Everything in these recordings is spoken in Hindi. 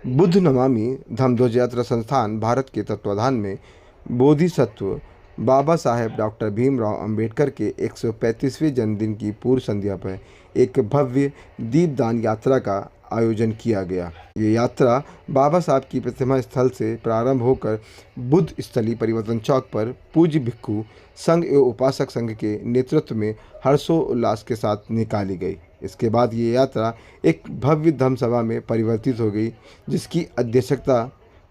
बुद्ध नमामि धम्मध्वज यात्रा संस्थान भारत के तत्वावधान में बोधिसत्व बाबा साहेब डॉक्टर भीमराव अंबेडकर के 135वें जन्मदिन की पूर्व संध्या पर एक भव्य दीपदान यात्रा का आयोजन किया गया। ये यात्रा बाबा साहब की प्रतिमा स्थल से प्रारंभ होकर बुद्ध स्थली परिवर्तन चौक पर पूज्य भिक्खु संघ एवं उपासक संघ के नेतृत्व में हर्षोल्लास के साथ निकाली गई। इसके बाद ये यात्रा एक भव्य धम्म सभा में परिवर्तित हो गई, जिसकी अध्यक्षता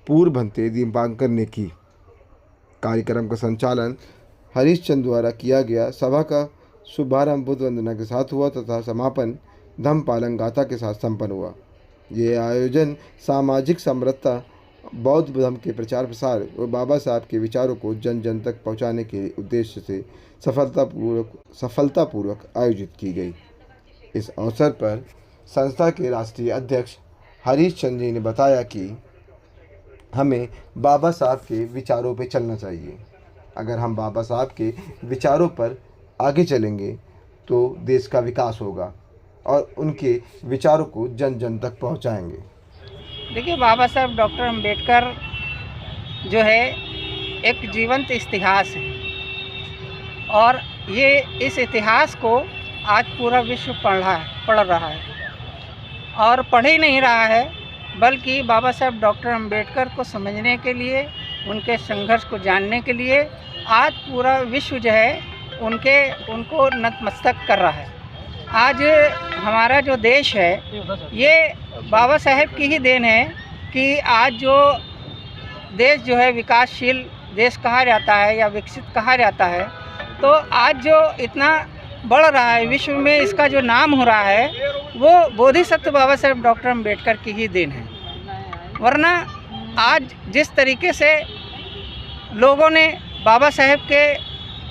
पूर्व भंते दीपांकर ने की। कार्यक्रम का संचालन हरीश चंद द्वारा किया गया। सभा का शुभारंभ बुद्ध वंदना के साथ हुआ तथा समापन धम्म पालन गाथा के साथ संपन्न हुआ। ये आयोजन सामाजिक समरसता, बौद्ध धर्म के प्रचार प्रसार और बाबा साहब के विचारों को जन जन तक पहुँचाने के उद्देश्य से सफलतापूर्वक आयोजित की गई। इस अवसर पर संस्था के राष्ट्रीय अध्यक्ष हरीश चंद जी ने बताया कि हमें बाबा साहब के विचारों पर चलना चाहिए। अगर हम बाबा साहब के विचारों पर आगे चलेंगे तो देश का विकास होगा और उनके विचारों को जन जन तक पहुंचाएंगे। देखिए, बाबा साहब डॉक्टर अंबेडकर जो है एक जीवंत इतिहास है और ये इस इतिहास को आज पूरा विश्व पढ़ रहा है और पढ़ ही नहीं रहा है, बल्कि बाबा साहब डॉक्टर अंबेडकर को समझने के लिए, उनके संघर्ष को जानने के लिए आज पूरा विश्व जो है उनको नतमस्तक कर रहा है। आज हमारा जो देश है ये बाबा साहेब की ही देन है कि आज जो देश जो है विकासशील देश कहा जाता है या विकसित कहा जाता है, तो आज जो इतना बढ़ रहा है विश्व में, इसका जो नाम हो रहा है वो बोधिसत्व बाबा साहेब डॉक्टर अंबेडकर की ही देन है। वरना आज जिस तरीके से लोगों ने बाबा साहेब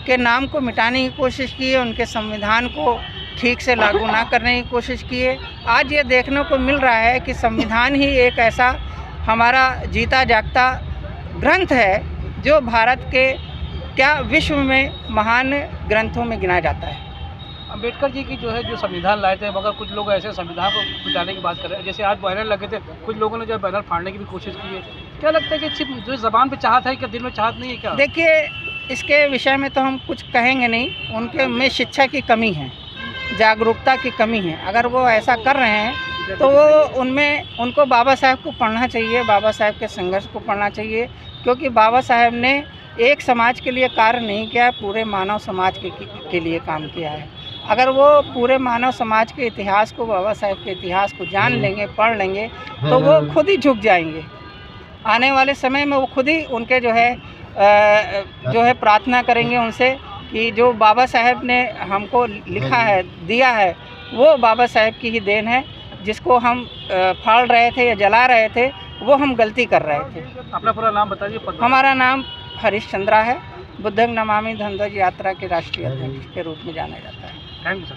के नाम को मिटाने की कोशिश की है, उनके संविधान को ठीक से लागू ना करने की कोशिश की है, आज ये देखने को मिल रहा है कि संविधान ही एक ऐसा हमारा जीता जागता ग्रंथ है जो भारत के क्या विश्व में महान ग्रंथों में गिना जाता है। अंबेडकर जी की जो है जो संविधान लाए थे, मगर कुछ लोग ऐसे संविधान को मिटाने की बात कर रहे हैं। जैसे आज बैनर लगे थे, कुछ लोगों ने जो बैनर फाड़ने की भी कोशिश की है। क्या लगता है कि सिर्फ जो ज़बान पे चाहत है, क्या दिल में चाहत नहीं है क्या? देखिए, इसके विषय में तो हम कुछ कहेंगे नहीं। उनके में शिक्षा की कमी है, जागरूकता की कमी है। अगर वो ऐसा कर रहे हैं तो वो उनको बाबा साहब को पढ़ना चाहिए, बाबा साहब के संघर्ष को पढ़ना चाहिए, क्योंकि बाबा साहब ने एक समाज के लिए कार्य नहीं किया, पूरे मानव समाज के लिए काम किया है। अगर वो पूरे मानव समाज के इतिहास को, बाबा साहब के इतिहास को जान लेंगे, पढ़ लेंगे, तो वो खुद ही झुक जाएंगे। आने वाले समय में वो खुद ही उनके जो है प्रार्थना करेंगे उनसे कि जो बाबा साहब ने हमको लिखा है, दिया है, वो बाबा साहब की ही देन है। जिसको हम फाड़ रहे थे या जला रहे थे, वो हम गलती कर रहे थे। अपना पूरा नाम बताइए। हमारा नाम हरीश चंद्रा है। बुद्धं नमामि धम्मध्वज यात्रा के राष्ट्रीय अध्यक्ष के रूप में जाना जाता है। Thank you sir.